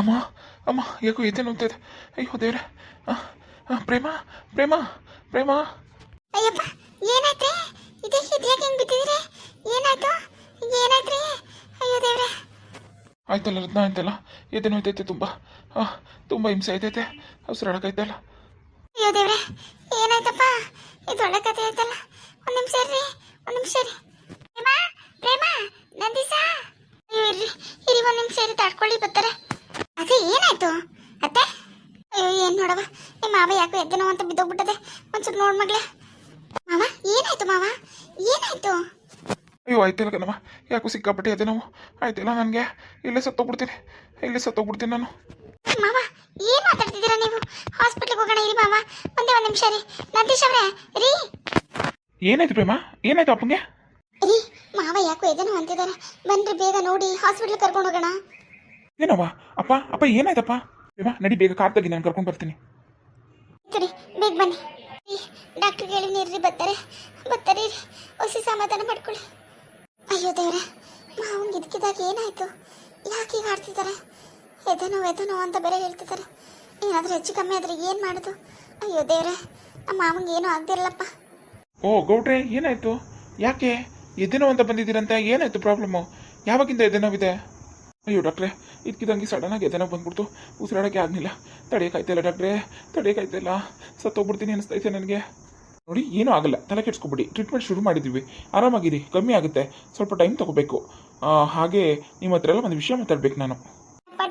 ಅಮ್ಮ ಅಮ್ಮ ಯಾಕೋ ಎದೆ ನೋಗ್ತಿದೆ. ಅಯ್ಯೋ ದೇವ್ರೆ. ಪ್ರೇಮ ಪ್ರೇಮ ಪ್ರೇಮ. ಅಯ್ಯಪ್ಪ, ಏನಾಯ್ತ್ರಿ? ಇದಕ್ಕೆ ಇದ್ಯಾಕೆ ಹಿಂಗ್ ಬಿದ್ದಿದ್ರಿ? ಏನಾಯ್ತು? ಏನಾಯ್ತ್ರಿ? ಅಯ್ಯೋ ದೇವ್ರೆ. ಆಯ್ತಲ್ಲ ರತ್ನ, ಆಯ್ತಲ್ಲ. ಎದೆ ನೋಯ್ತೈತೆ ತುಂಬ. ತುಂಬ ಹಿಂಸೆ ಆಯ್ತೈತೆ. ಉಸಿರಾಡೋಕ್ಕಾಯ್ತಲ್ಲ. ಅಯ್ಯೋ ದೇವ್ರೆ, ಏನಾಯ್ತಪ್ಪ? ಇದು ಒಳ್ಳೆ ಕಥೆ ಆಯ್ತಲ್ಲ. ಒಂದ್ ನಿಮಿಷ ಇರ್ರಿ, ಒಂದ್ ನಿಮಿಷ ಇರಿ. ಪ್ರೇಮ ಪ್ರೇಮ, ನಂದಿಸ. ಅಯ್ಯೋ ಇರ್ರಿ ಇರಿ, ಒಂದ್ ನಿಮಿಷ ಇರಿ, ತಡ್ಕೊಳ್ಳಿ ಬರ್ತಾರೆ. ಅದೇ ಏನಾಯ್ತು ಅತ್ತೆ? ಅಯ್ಯೋ ಏನ್ ನೋಡವ, ನಿಮ್ಮ ಮಾವ ಯಾಕೋ ಎದ್ದೆ ನೋವು ಅಂತ ಬಿದ್ದೋಗ್ಬಿಟ್ಟದೆ. ಒಂಚೂರು ನೋಡ್ ಮಗ್ಳೆ. ಮಾವ ಏನಾಯ್ತು? ಮಾವ ಏನಾಯ್ತು? ಅಯ್ಯೋ ಆಯ್ತಿಲ್ಲ ಕಣಮ್ಮ, ಯಾಕೋ ಸಿಕ್ಕಾಪಟ್ಟೆ ಎದೆ ನೋವು. ಆಯ್ತಿಲ್ಲ ನನಗೆ. ಇಲ್ಲೇ ಸತ್ತೋಗ್ಬಿಡ್ತೀನಿ ನಾನು. ಮಾವ ಏನ್ ಮಾತಾಡ್ತಿದ್ದೀರಾ ನೀವು? ಹಾಸ್ಪಿಟ್ಲಿಗೆ ಹೋಗೋಣ ಇರಿ ಮಾವ. ಒಂದೇ ಒಂದ್ ನಿಮಿಷ ರೀ. ನಂದೀಶ್ ಅವ್ರೆ ರೀ. ಏನಾಯ್ತು ಪ್ರೇಮ? ಏನಾಯ್ತು ಅಪ್ಪಂಗೆ? ರೀ, ಮಾವ ಯಾಕೋ ಎದೇನೋ ಅಂತಿದ್ದಾರೆ. ಬನ್ರಿ ಬೇಗ ನೋಡಿ ಹಾಸ್ಪಿಟ್ಲ್ ಕರ್ಕೊಂಡು ಹೋಗೋಣ. ಏನವ್ವ? ಅಪ್ಪ ಏನಾಯ್ತಪ್ಪ? ಪ್ರೇಮ ನಡಿ, ಬೇಗ ಕಾರ್ ತೆಗಿ, ನಾನು ಕರ್ಕೊಂಡು ಬರ್ತೀನಿ. ಸರಿ ಬೇಗ ಬನ್ನಿ. ಡಾಕ್ಟರ್ ಹೇಳಿ ನೀರ್ರಿ, ಬರ್ತಾರೆ ರೀ. ಹೊಸಿ ಸಮಾಧಾನ ಮಾಡ್ಕೊಳ್ಳಿ. ಅಯ್ಯೋ ದೇವ್ರೆ, ಮಾವಂಗೆ ಇದಕ್ಕಿದಾಗ ಏನಾಯ್ತು? ಯಾಕೆ ಈಗ ಆಡ್ತಿದ್ದಾರೆ? ಎದೇನೋ ಅಂತ ಬೇರೆ ಹೇಳ್ತಿದ್ದಾರೆ. ಏನಾದರೂ ಹೆಚ್ಚು ಕಮ್ಮಿ ಆದ್ರೆ ಏನು ಮಾಡೋದು? ಅಯ್ಯೋ ದೇವ್ರೆ, ನಮ್ಮ ಮಾವಂಗೆ ಏನೂ ಆಗ್ದಿರಲ್ಲಪ್ಪ. ಓ ಗೌಡ್ರೆ, ಏನಾಯ್ತು? ಯಾಕೆ ಎದೆನೋ ಅಂತ ಬಂದಿದ್ದೀರಂತ? ಏನಾಯ್ತು ಪ್ರಾಬ್ಲಮ್ಮು? ಯಾವಾಗಿಂದ ಎದೆನೋವಿದೆ? ಅಯ್ಯೋ ಡಾಕ್ಟ್ರೆ, ಇದಕ್ಕಿದಂಗೆ ಸಡನ್ನಾಗಿ ಎದೆನೋ ಬಂದ್ಬಿಡ್ತು. ಉಸಿರಾಡೋಕ್ಕೆ ಆಗಲಿಲ್ಲ. ತಡೆಯೋಕ್ಕಾಯ್ತಿಲ್ಲ ಡಾಕ್ಟ್ರೆ, ತಡೆಯೋಕ್ಕಾಯ್ತಿಲ್ಲ. ಸತ್ತೋಗ್ಬಿಡ್ತೀನಿ ಅನಿಸ್ತೈತೆ ನನಗೆ. ನೋಡಿ, ಏನೂ ಆಗಲ್ಲ, ತಲೆ ಕೆಡ್ಸ್ಕೊಬಿಡಿ. ಟ್ರೀಟ್ಮೆಂಟ್ ಶುರು ಮಾಡಿದ್ದೀವಿ, ಆರಾಮಾಗಿರಿ, ಕಮ್ಮಿ ಆಗುತ್ತೆ. ಸ್ವಲ್ಪ ಟೈಮ್ ತೊಗೋಬೇಕು. ಹಾಗೆ ನಿಮ್ಮ ಹತ್ರ ಎಲ್ಲ ಒಂದು ವಿಷಯ ಮಾತಾಡ್ಬೇಕು ನಾನು.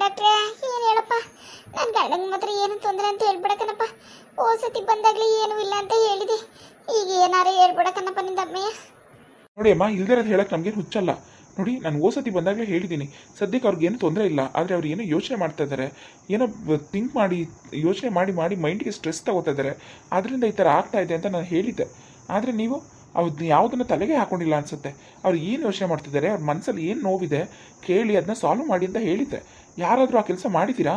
ಡಾಕ್ಟ್ರೆ ಏನು ಹೇಳಪ್ಪ? ನನ್ನ ಗಂಡಂಗೆ ಮಾತ್ರ ಏನು ತೊಂದರೆ ಅಂತ ಹೇಳ್ಬಿಡಕನಪ್ಪ. ಸತಿ ಬಂದಾಗಲೇ ಏನೂ ಇಲ್ಲ ಅಂತ ಹೇಳಿದೆ. ಈಗ ಏನಾರು ಹೇಳ್ಬಿಡಕನಪ್ಪ ನಿಂದ ಅಮ್ಮಯ್ಯ. ನೋಡಿ ಅಮ್ಮ, ಇಲ್ದಿರೋದು ಹೇಳಕ್ಕೆ ನಮಗೇನು ಹುಚ್ಚಲ್ಲ. ನೋಡಿ, ನಾನು ಸತಿ ಬಂದಾಗಲೇ ಹೇಳಿದ್ದೀನಿ, ಸದ್ಯಕ್ಕೆ ಅವ್ರಿಗೇನು ತೊಂದರೆ ಇಲ್ಲ. ಆದರೆ ಅವ್ರು ಏನೋ ಯೋಚನೆ ಮಾಡ್ತಾ ಇದ್ದಾರೆ, ಏನೋ ಥಿಂಕ್ ಮಾಡಿ ಯೋಚನೆ ಮಾಡಿ ಮೈಂಡ್ಗೆ ಸ್ಟ್ರೆಸ್ ತಗೋತಾ ಇದ್ದಾರೆ. ಅದರಿಂದ ಈ ಥರ ಆಗ್ತಾ ಇದೆ ಅಂತ ನಾನು ಹೇಳಿದ್ದೆ. ಆದರೆ ನೀವು ಅವ್ರು ಯಾವುದನ್ನು ತಲೆಗೆ ಹಾಕೊಂಡಿಲ್ಲ ಅನಿಸುತ್ತೆ. ಅವ್ರು ಏನು ಯೋಚನೆ ಮಾಡ್ತಿದ್ದಾರೆ, ಅವ್ರ ಮನಸ್ಸಲ್ಲಿ ಏನು ನೋವಿದೆ ಕೇಳಿ ಅದನ್ನ ಸಾಲ್ವ್ ಮಾಡಿ ಅಂತ ಹೇಳಿದ್ದೆ. ಯಾರಾದರೂ ಆ ಕೆಲಸ ಮಾಡಿದ್ದೀರಾ?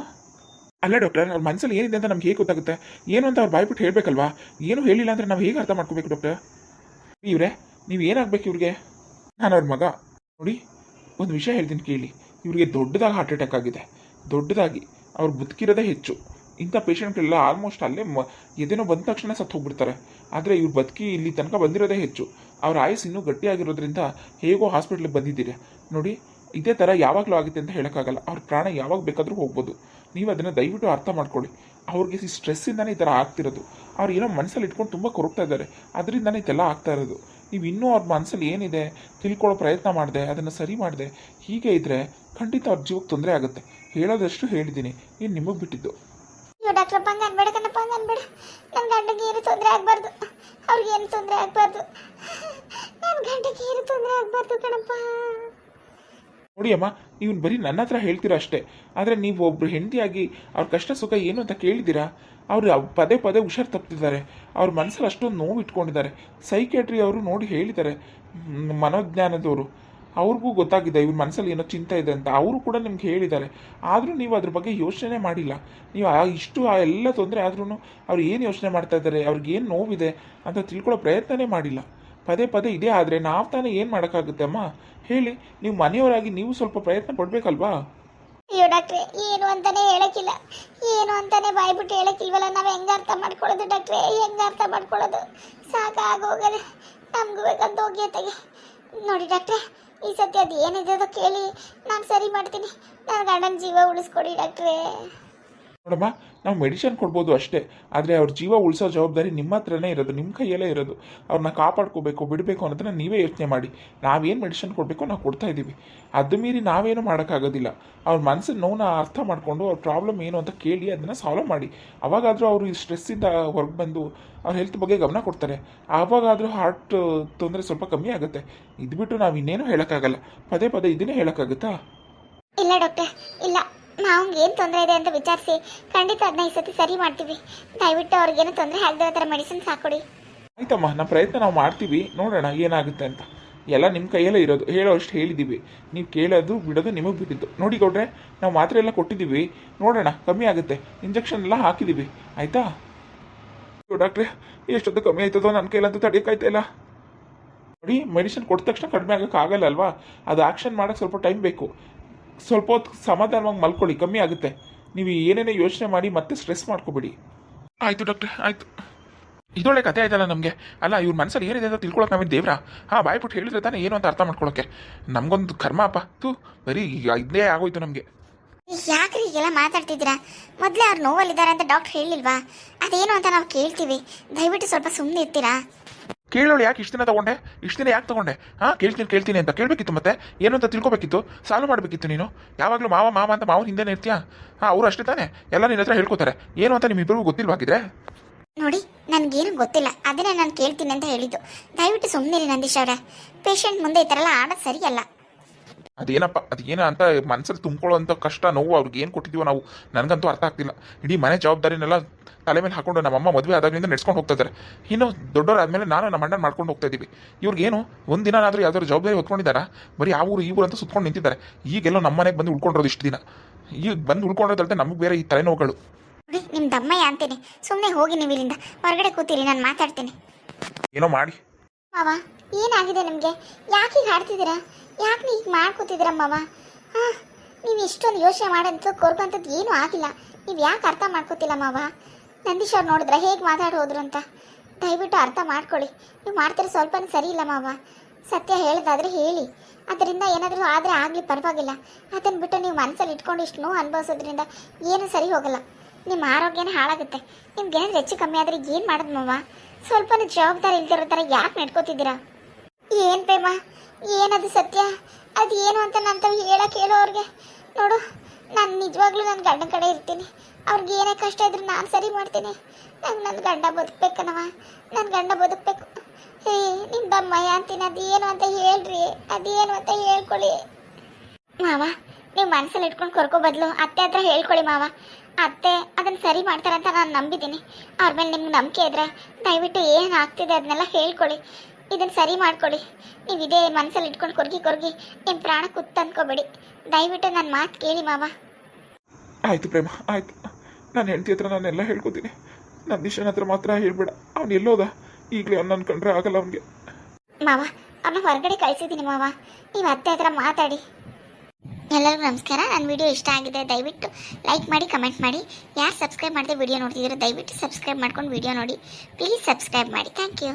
ಅಲ್ಲ ಡಾಕ್ಟರ್, ಅವ್ರ ಮನಸ್ಸಲ್ಲಿ ಏನಿದೆ ಅಂತ ನಮ್ಗೆ ಹೇಗೆ ಗೊತ್ತಾಗುತ್ತೆ? ಏನು ಅಂತ ಅವ್ರು ಬಾಯ್ಬಿಟ್ಟು ಹೇಳಬೇಕಲ್ವಾ? ಏನು ಹೇಳಿಲ್ಲ ಅಂದರೆ ನಾವು ಹೇಗೆ ಅರ್ಥ ಮಾಡ್ಕೋಬೇಕು ಡಾಕ್ಟರ್? ಇವ್ರೆ, ನೀವು ಏನಾಗಬೇಕು ಇವ್ರಿಗೆ? ನಾನು ಅವ್ರ ಮಗ. ನೋಡಿ, ಒಂದು ವಿಷಯ ಹೇಳ್ತೀನಿ ಕೇಳಿ. ಇವ್ರಿಗೆ ದೊಡ್ಡದಾಗಿ ಹಾರ್ಟ್ ಅಟ್ಯಾಕ್ ಆಗಿದೆ, ದೊಡ್ಡದಾಗಿ. ಅವ್ರು ಬದುಕಿರೋದೇ ಹೆಚ್ಚು. ಇಂಥ ಪೇಷಂಟ್ಗಳೆಲ್ಲ ಆಲ್ಮೋಸ್ಟ್ ಅಲ್ಲೇ ಎದೇನೋ ಬಂದ ತಕ್ಷಣ ಸತ್ತು ಹೋಗ್ಬಿಡ್ತಾರೆ. ಆದರೆ ಇವ್ರು ಬದುಕಿ ಇಲ್ಲಿ ತನಕ ಬಂದಿರೋದೇ ಹೆಚ್ಚು. ಅವ್ರ ಆಯುಸ್ ಇನ್ನೂ ಗಟ್ಟಿಯಾಗಿರೋದ್ರಿಂದ ಹೇಗೋ ಹಾಸ್ಪಿಟ್ಲಿಗೆ ಬಂದಿದ್ದೀರಿ. ನೋಡಿ, ಇದೇ ಥರ ಯಾವಾಗಲೂ ಆಗುತ್ತೆ ಅಂತ ಹೇಳೋಕ್ಕಾಗಲ್ಲ. ಅವ್ರ ಪ್ರಾಣ ಯಾವಾಗ ಬೇಕಾದರೂ ಹೋಗ್ಬೋದು. ನೀವು ಅದನ್ನು ದಯವಿಟ್ಟು ಅರ್ಥ ಮಾಡ್ಕೊಳ್ಳಿ. ಅವ್ರಿಗೆ ಈ ಸ್ಟ್ರೆಸ್ಸಿಂದನೇ ಈ ಥರ ಆಗ್ತಿರೋದು. ಅವ್ರು ಏನೋ ಮನಸ್ಸಲ್ಲಿ ಇಟ್ಕೊಂಡು ತುಂಬ ಕೊರಗ್ತಾ ಇದ್ದಾರೆ, ಅದರಿಂದನೇ ಇದೆಲ್ಲ ಆಗ್ತಾ ಇರೋದು. ನೀವು ಇನ್ನೂ ಅವ್ರ ಮನಸ್ಸಲ್ಲಿ ಏನಿದೆ ತಿಳ್ಕೊಳ್ಳೋ ಪ್ರಯತ್ನ ಮಾಡಿದೆ, ಅದನ್ನು ಸರಿ ಮಾಡಿದೆ, ಹೀಗೆ ಇದ್ದರೆ ಖಂಡಿತ ಅವ್ರ ಜೀವಕ್ಕೆ ತೊಂದರೆ ಆಗುತ್ತೆ. ಹೇಳೋದಷ್ಟು ಹೇಳಿದ್ದೀನಿ, ಇನ್ನು ನಿಮಗೆ ಬಿಟ್ಟಿದ್ದು. ಅಯ್ಯೋ ಡಾಕ್ಟ್ರಪ್ಪ, ಹಂಗೆ ಅನ್ಬೇಡ ಕಣಪ್ಪ, ಹಂಗೆ ಅನ್ಬೇಡ. ನನ್ನ ಗಂಡಗೆ ಏನು ತೊಂದರೆ ಆಗಬಾರ್ದು, ಅವ್ರಿಗೇನು ತೊಂದರೆ ಆಗಬಾರ್ದು. ನನ್ನ ಗಂಡಗೆ ಏನು ತೊಂದರೆ ಆಗಬಾರ್ದು ಕಣಪ್ಪ. ನೋಡಿ ಅಮ್ಮ, ನೀವು ಬರೀ ನನ್ನ ಹತ್ರ ಹೇಳ್ತೀರಾ ಅಷ್ಟೇ. ಆದರೆ ನೀವು ಒಬ್ಬರು ಹೆಂಡತಿಯಾಗಿ ಅವ್ರ ಕಷ್ಟ ಸುಖ ಏನು ಅಂತ ಕೇಳಿದ್ದೀರಾ? ಅವರು ಪದೇ ಪದೇ ಹುಷಾರು ತಪ್ಪಿದ್ದಾರೆ. ಅವ್ರ ಮನಸ್ಸಲ್ಲಿ ಅಷ್ಟೊಂದು ನೋವು ಇಟ್ಕೊಂಡಿದ್ದಾರೆ. ಸೈಕ್ಯಾಟ್ರಿ ಅವರು ನೋಡಿ ಹೇಳಿದ್ದಾರೆ, ಮನೋಜ್ಞಾನದವರು. ಅವ್ರಿಗೂ ಗೊತ್ತಾಗಿದೆ ಇವ್ರ ಮನಸ್ಸಲ್ಲಿ ಏನೋ ಚಿಂತೆ ಇದೆ ಅಂತ. ಅವರು ಕೂಡ ನಿಮ್ಗೆ ಹೇಳಿದ್ದಾರೆ. ಆದರೂ ನೀವು ಅದ್ರ ಬಗ್ಗೆ ಯೋಚನೆ ಮಾಡಿಲ್ಲ. ನೀವು ಇಷ್ಟು ಎಲ್ಲ ತೊಂದರೆ ಆದ್ರೂ ಅವ್ರು ಏನು ಯೋಚನೆ ಮಾಡ್ತಾ ಇದ್ದಾರೆ, ಅವ್ರಿಗೇನು ನೋವಿದೆ ಅಂತ ತಿಳ್ಕೊಳ್ಳೋ ಪ್ರಯತ್ನನೇ ಮಾಡಿಲ್ಲ. ಪದೇ ಪದೇ ಇದೇ ಆದರೆ ನಾವು ತಾನೇ ಏನು ಮಾಡೋಕ್ಕಾಗುತ್ತೆ ಅಮ್ಮ? ಹೇಳಿ. ನೀವು ಮನೆಯವರಾಗಿ ನೀವು ಸ್ವಲ್ಪ ಪ್ರಯತ್ನ ಪಡಬೇಕಲ್ವಾ? ಅಯ್ಯೋ ಡಾಕ್ಟ್ರೆ, ಏನು ಅಂತಾನೆ ಹೇಳಕ್ಕಿಲ್ಲ, ಏನು ಅಂತಾನೆ ಬಾಯ್ಬಿಟ್ಟು ಹೇಳಕ್ಕಿಲ್ವಲ್ಲ. ನಾವು ಹೆಂಗೆ ಅರ್ಥ ಮಾಡ್ಕೊಳ್ಳೋದು ಡಾಕ್ಟ್ರೆ? ಹೆಂಗೆ ಅರ್ಥ ಮಾಡ್ಕೊಳ್ಳೋದು? ಸಾಕಾಗೋಗದೆ ನಮಗೂ ಬೇಕಂತ ಹೋಗಿ ಅತ್ತಗೆ. ನೋಡಿ ಡಾಕ್ಟ್ರೆ, ಈ ಸತಿ ಅದು ಏನಿದೆ ಅದು ಕೇಳಿ ನಾನು ಸರಿ ಮಾಡ್ತೀನಿ. ನನ್ನ ಗಂಡನ ಜೀವ ಉಳಿಸ್ಕೊಡಿ ಡಾಕ್ಟ್ರೇ. ನೋಡಮ್ಮ, ನಾವು ಮೆಡಿಸಿನ್ ಕೊಡ್ಬೋದು ಅಷ್ಟೇ. ಆದರೆ ಅವ್ರ ಜೀವ ಉಳಿಸೋ ಜವಾಬ್ದಾರಿ ನಿಮ್ಮ ಹತ್ರನೇ ಇರೋದು, ನಿಮ್ಮ ಕೈಯಲ್ಲೇ ಇರೋದು. ಅವ್ರನ್ನ ಕಾಪಾಡ್ಕೋಬೇಕು, ಬಿಡಬೇಕು ಅನ್ನೋದನ್ನ ನೀವೇ ಯೋಚನೆ ಮಾಡಿ. ನಾವೇನು ಮೆಡಿಸಿನ್ ಕೊಡಬೇಕು ನಾವು ಕೊಡ್ತಾ ಇದ್ದೀವಿ. ಅದು ಮೀರಿ ನಾವೇನು ಮಾಡೋಕ್ಕಾಗೋದಿಲ್ಲ. ಅವ್ರ ಮನಸ್ಸಿನ ನೋವನ್ನ ಅರ್ಥ ಮಾಡಿಕೊಂಡು ಅವ್ರ ಪ್ರಾಬ್ಲಮ್ ಏನು ಅಂತ ಕೇಳಿ ಅದನ್ನು ಸಾಲ್ವ್ ಮಾಡಿ. ಅವಾಗಾದರೂ ಅವರು ಈ ಸ್ಟ್ರೆಸ್ಸಿಂದ ಹೊರಗೆ ಬಂದು ಅವ್ರ ಹೆಲ್ತ್ ಬಗ್ಗೆ ಗಮನ ಕೊಡ್ತಾರೆ. ಆವಾಗಾದರೂ ಹಾರ್ಟ್ ತೊಂದರೆ ಸ್ವಲ್ಪ ಕಮ್ಮಿ ಆಗುತ್ತೆ. ಇದು ಬಿಟ್ಟು ನಾವು ಇನ್ನೇನು ಹೇಳೋಕ್ಕಾಗಲ್ಲ. ಪದೇ ಪದೇ ಇದನ್ನೇ ಹೇಳೋಕ್ಕಾಗುತ್ತಾ? ಇಲ್ಲ ಡಾಕ್ಟ್ರೆ, ಇಲ್ಲ. ಮಾವಂಗೆ ಏನು ತೊಂದರೆ ಇದೆ ಅಂತ ವಿಚಾರಿಸಿ ಖಂಡಿತ ಅದನ್ನ ಈ ಸತಿ ಸರಿ ಮಾಡ್ತೀವಿ. ದಯವಿಟ್ಟು ಅವ್ರಿಗೇನು ತೊಂದರೆ ಆಗದೆ ಥರ ಮೆಡಿಸಿನ್ಸ್ ಹಾಕೊಡಿ. ಆಯ್ತಮ್ಮ, ನಮ್ಮ ಪ್ರಯತ್ನ ನಾವು ಮಾಡ್ತೀವಿ. ನೋಡೋಣ ಏನಾಗುತ್ತೆ ಅಂತ. ಎಲ್ಲ ನಿಮ್ಮ ಕೈಯಲ್ಲೇ ಇರೋದು. ಹೇಳೋ ಅಷ್ಟು ಹೇಳಿದ್ದೀವಿ. ನೀವು ಕೇಳೋದು ಬಿಡೋದು ನಿಮಗೆ ಬಿಟ್ಟಿದ್ದು. ನೋಡಿ ಗೌಡ್ರೆ, ನಾವು ಮಾತ್ರೆ ಎಲ್ಲ ಕೊಟ್ಟಿದ್ದೀವಿ. ನೋಡೋಣ ಕಮ್ಮಿ ಆಗುತ್ತೆ. ಇಂಜೆಕ್ಷನ್ ಎಲ್ಲ ಹಾಕಿದ್ದೀವಿ. ಆಯಿತಾ ಡಾಕ್ಟ್ರೆ? ಎಷ್ಟೊತ್ತು ಕಮ್ಮಿ ಆಯ್ತದೋ ನನ್ನ ಕೈಲಂತೂ ತಡೆಯೋಕ್ಕಾಯ್ತಾ ಇಲ್ಲ. ನೋಡಿ, ಮೆಡಿಸಿನ್ ಕೊಟ್ಟ ತಕ್ಷಣ ಕಡಿಮೆ ಆಗೋಕ್ಕಾಗಲ್ಲ ಅಲ್ವಾ? ಅದು ಆ್ಯಕ್ಷನ್ ಮಾಡೋಕ್ಕೆ ಸ್ವಲ್ಪ ಟೈಮ್ ಬೇಕು. ಸ್ವಲ್ಪ ಹೊತ್ತು ಸಮಾಧಾನವಾಗಿ ಮಲ್ಕೊಳ್ಳಿ, ಕಮ್ಮಿ ಆಗುತ್ತೆ. ನೀವು ಏನೇನೋ ಯೋಚನೆ ಮಾಡಿ ಮತ್ತೆ ಸ್ಟ್ರೆಸ್ ಮಾಡ್ಕೋಬೇಡಿ. ಆಯಿತು ಡಾಕ್ಟ್ರೆ, ಆಯಿತು. ಇದೊಳ್ಳೆ ಕತೆ ಆಯ್ತಲ್ಲ ನಮಗೆ. ಅಲ್ಲ, ಇವ್ರ ಮನಸ್ಸಲ್ಲಿ ಏನಿದೆ ಅಂತ ತಿಳ್ಕೊಳಕ್ಕೆ ನಾವೇನು ದೇವ್ರಾ? ಬಾಯ್ಬಿಟ್ಟು ಹೇಳಿದ್ರೆ ತಾನೇ ಏನು ಅಂತ ಅರ್ಥ ಮಾಡ್ಕೊಳಕ್ಕೆ. ನಮಗೊಂದು ಕರ್ಮ ಅಪ್ಪ. ಬರೀ ಇದೇ ಆಗೋಯ್ತು ನಮಗೆ. ಯಾಕ್ರಿ ಹೀಗೆಲ್ಲ ಮಾತಾಡ್ತಿದ್ದೀರಾ? ಮೊದಲೇ ಅವ್ರು ನೋವಲ್ಲಿದ್ದಾರೆ ಅಂತ ಡಾಕ್ಟ್ರ್ ಹೇಳಿಲ್ವಾ? ಅದೇನು ಅಂತ ನಾವು ಕೇಳ್ತೀವಿ, ದಯವಿಟ್ಟು ಸ್ವಲ್ಪ ಸುಮ್ಮನೆ ಇರ್ತೀರಾ? ಕೇಳೋಳು ಯಾಕೆ ಇಷ್ಟು ದಿನ ತಗೊಂಡೆ? ಇಷ್ಟು ದಿನ ಯಾಕೆ ತಗೊಂಡೆ? ಕೇಳ್ತೀನಿ ಅಂತ ಕೇಳಬೇಕಿತ್ತು, ಮತ್ತೆ ಏನು ಅಂತ ತಿಳ್ಕೊಬೇಕಿತ್ತು, ಸಾಲ್ವ್ ಮಾಡಬೇಕಿತ್ತು. ನೀನು ಯಾವಾಗಲೂ ಮಾವ ಮಾವ ಅಂತ ಮಾವನ ಹಿಂದೆನೇ ಇರ್ತೀಯಾ? ಅವರು ಅಷ್ಟೇ ತಾನೇ ಎಲ್ಲ ನಿನ್ನ ಹತ್ರ ಹೇಳ್ಕೊತಾರೆ. ಏನು ಅಂತ ನಿಮ್ಮಿಬ್ಬರಿಗೂ ಗೊತ್ತಿಲ್ವಾಗಿದ್ರೆ? ನೋಡಿ, ನನಗೇನು ಗೊತ್ತಿಲ್ಲ, ಅದನ್ನೇ ನಾನು ಕೇಳ್ತೀನಿ ಅಂತ ಹೇಳಿದ್ದು. ದಯವಿಟ್ಟು ಸುಮ್ಮನಿರಿ ನಂದೀಶ್ ಅವರೇ. ಪೇಷಂಟ್ ಮುಂದೆ ಈ ಥರ ಎಲ್ಲ ಆಡೋದು ಸರಿಯಲ್ಲ. ಅದೇನಪ್ಪ, ಅದೇನ ಅಂತ ಮನಸ್ಸಲ್ಲಿ ತುಂಬ್ಕೊಳ್ಳೋಂಥ ಕಷ್ಟ ನೋವು ಅವ್ರಿಗೆ ಏನು ಕೊಟ್ಟಿದ್ದೀವೋ ನಾವು, ನನಗಂತೂ ಅರ್ಥ ಆಗ್ತಿಲ್ಲ. ಇಡೀ ಮನೆ ಜವಾಬ್ದಾರಿನೆಲ್ಲ ತಲೆ ಮೇಲೆ ಹಾಕೊಂಡು ನಮ್ಮಮ್ಮ ಮದುವೆ ಆದಾಗಲಿಂದ ನಡೆಸ್ಕೊಂಡು ಹೋಗ್ತಾ ಇದ್ದಾರೆ. ಇನ್ನು ದೊಡ್ಡವರಾದ್ಮೇಲೆ ನಾನು ನಮ್ಮ ಅಣ್ಣನ ಮಾಡ್ಕೊಂಡು ಹೋಗ್ತಾ ಇದ್ದೀವಿ. ಇವ್ರಿಗೇನು ಒಂದು ದಿನಾದ್ರೂ ಯಾವ್ದಾದ್ರು ಜವಾಬ್ದಾರಿ ಹೊತ್ಕೊಂಡಿದ್ದಾರೆ? ಬರೀ ಆ ಊರು ಈ ಊರು ಅಂತ ಸುತ್ಕೊಂಡು ನಿಂತಿದ್ದಾರೆ. ಈಗೆಲ್ಲೋ ನಮ್ಮ ಮನೆಗೆ ಬಂದು ಉಳ್ಕೊಂಡಿರೋದು ಇಷ್ಟು ದಿನ. ಈಗ ಬಂದು ಉಳ್ಕೊಂಡಿರೋದಲ್ದೆ ನಮಗೆ ಬೇರೆ ಈ ತಲೆನೋವುಗಳು. ನೋಡಿ, ನಿಮ್ಮ ದಮ್ಮಯ್ಯ ಅಂತೀನಿ, ಸುಮ್ಮನೆ ಹೋಗಿ ನೀವು ಇಲ್ಲಿಂದ ಹೊರಗಡೆ ಕೂತೀರಿ, ನಾನು ಮಾತಾಡ್ತೀನಿ. ಏನೋ ಮಾಡಿ. ಮಾವ, ಏನಾಗಿದೆ ನಿಮಗೆ? ಯಾಕೆ ಹೀಗೆ ಹಾಡ್ತಿದ್ದೀರಾ? ಯಾಕೆ ನೀವು ಹೀಗೆ ಮಾಡ್ಕೋತಿದ್ದೀರಾ ಮಾವ? ನೀವು ಇಷ್ಟೊಂದು ಯೋಚನೆ ಮಾಡೋಂಥ ಕೊರ್ಗಂಥದ್ದು ಏನೂ ಆಗಿಲ್ಲ. ನೀವು ಯಾಕೆ ಅರ್ಥ ಮಾಡ್ಕೋತಿಲ್ಲ ಮಾವ? ನಂದೀಶ್ ಅವ್ರು ನೋಡಿದ್ರೆ ಹೇಗೆ ಮಾತಾಡಿ ಹೋದ್ರು ಅಂತ. ದಯವಿಟ್ಟು ಅರ್ಥ ಮಾಡ್ಕೊಳ್ಳಿ. ನೀವು ಮಾಡ್ತಿರೋ ಸ್ವಲ್ಪನೂ ಸರಿ ಇಲ್ಲ ಮಾವ. ಸತ್ಯ ಹೇಳೋದಾದರೆ ಹೇಳಿ, ಅದರಿಂದ ಏನಾದರೂ ಆದರೆ ಆಗಲಿ ಪರವಾಗಿಲ್ಲ. ಅದನ್ನು ಬಿಟ್ಟು ನೀವು ಮನಸ್ಸಲ್ಲಿ ಇಟ್ಕೊಂಡು ಇಷ್ಟು ನೋವು ಅನುಭವಿಸೋದ್ರಿಂದ ಏನೂ ಸರಿ ಹೋಗಲ್ಲ. ನಿಮ್ಮ ಆರೋಗ್ಯನೇ ಹಾಳಾಗುತ್ತೆ. ನಿಮ್ಗೆ ಏನಾದರೂ ಹೆಚ್ಚು ಕಮ್ಮಿ ಆದರೆ ಏನು ಮಾಡೋದು ಮಾವ? ಸ್ವಲ್ಪನೂ ಜವಾಬ್ದಾರಿ ಇಲ್ದಿರೋ ಥರ ಯಾಕೆ ನಡ್ಕೋತಿದ್ದೀರಾ? ಏನು ಪ್ರೇಮ, ಏನದು ಸತ್ಯ? ಅದು ಏನು ಅಂತ ನಾನು ಹೇಳಕ್ಕೆ ಹೇಳೋ ಅವ್ರಿಗೆ. ನೋಡು, ನಾನು ನಿಜವಾಗ್ಲೂ ನನ್ನ ಗಂಡನ ಕಡೆ ಇರ್ತೀನಿ. ಅವ್ರಿಗೆ ಏನೇ ಕಷ್ಟ ಇದ್ರೂ ನಾನು ಸರಿ ಮಾಡ್ತೀನಿ. ನಂಗೆ ನನ್ನ ಗಂಡ ಬದುಕಬೇಕನವ, ನನ್ನ ಗಂಡ ಬದುಕಬೇಕು. ನಿಮ್ಮ ದಮ್ಮಯ್ಯ ಅಂತೀನಿ, ಅದೇನು ಅಂತ ಹೇಳ್ರಿ, ಅದೇನು ಅಂತ ಹೇಳ್ಕೊಳ್ಳಿ ಮಾವ. ನೀವು ಮನಸ್ಸಲ್ಲಿ ಇಟ್ಕೊಂಡು ಕರ್ಕೋ ಬದಲು ಅತ್ತೆ ಹತ್ರ ಹೇಳ್ಕೊಳ್ಳಿ ಮಾವ. ಅತ್ತೆ ಅದನ್ನು ಸರಿ ಮಾಡ್ತಾರಂತ ನಾನು ನಂಬಿದ್ದೀನಿ. ಅವ್ರ ಮೇಲೆ ನಿಮ್ಗೆ ನಂಬಿಕೆ ಇದ್ರೆ ದಯವಿಟ್ಟು ಏನು ಆಗ್ತಿದೆ ಅದನ್ನೆಲ್ಲ ಹೇಳ್ಕೊಳ್ಳಿ. ಇದನ್ನು ಸರಿ ಮಾಡ್ಕೊಳ್ಳಿ. ನೀವು ಇದೇ ಮನಸ್ಸಲ್ಲಿ ಇಟ್ಕೊಂಡು ಕೊರ್ಗಿ ನಿಮ್ಮ ಪ್ರಾಣ ಕುತ್ತಂದ್ಕೋಬೇಡಿ. ದಯವಿಟ್ಟು ನನ್ನ ಮಾತು ಕೇಳಿ ಮಾವ. ಆಯಿತು ಪ್ರೇಮ, ಆಯಿತು. ನಾನು ಹೆಂಡತಿ ಹತ್ರ ನಾನೆಲ್ಲ ಹೇಳ್ಕೊತೀನಿ. ನಂದೀಶನ ಹತ್ರ ಮಾತ್ರ ಹೇಳ್ಬೇಡ. ಅವ್ನು ಎಲ್ಲೋದ? ಈಗಲೇ ಅವ್ನು ನನ್ನ ಕಂಡ್ರೆ ಆಗಲ್ಲ ಅವನಿಗೆ. ಮಾವ, ಅವ್ನ ಹೊರಗಡೆ ಕಳಿಸಿದ್ದೀನಿ ಮಾವ. ನೀವು ಅತ್ತೆ ಹತ್ರ ಮಾತಾಡಿ. ಎಲ್ಲರಿಗೂ ನಮಸ್ಕಾರ. ನನ್ನ ವಿಡಿಯೋ ಇಷ್ಟ ಆಗಿದೆ ದಯವಿಟ್ಟು ಲೈಕ್ ಮಾಡಿ, ಕಮೆಂಟ್ ಮಾಡಿ. ಯಾರು ಸಬ್ಸ್ಕ್ರೈಬ್ ಮಾಡದೆ ವಿಡಿಯೋ ನೋಡ್ತಿದ್ದೀರೋ ದಯವಿಟ್ಟು ಸಬ್ಸ್ಕ್ರೈಬ್ ಮಾಡ್ಕೊಂಡು ವಿಡಿಯೋ ನೋಡಿ. ಪ್ಲೀಸ್ ಸಬ್ಸ್ಕ್ರೈಬ್ ಮಾಡಿ. Thank you.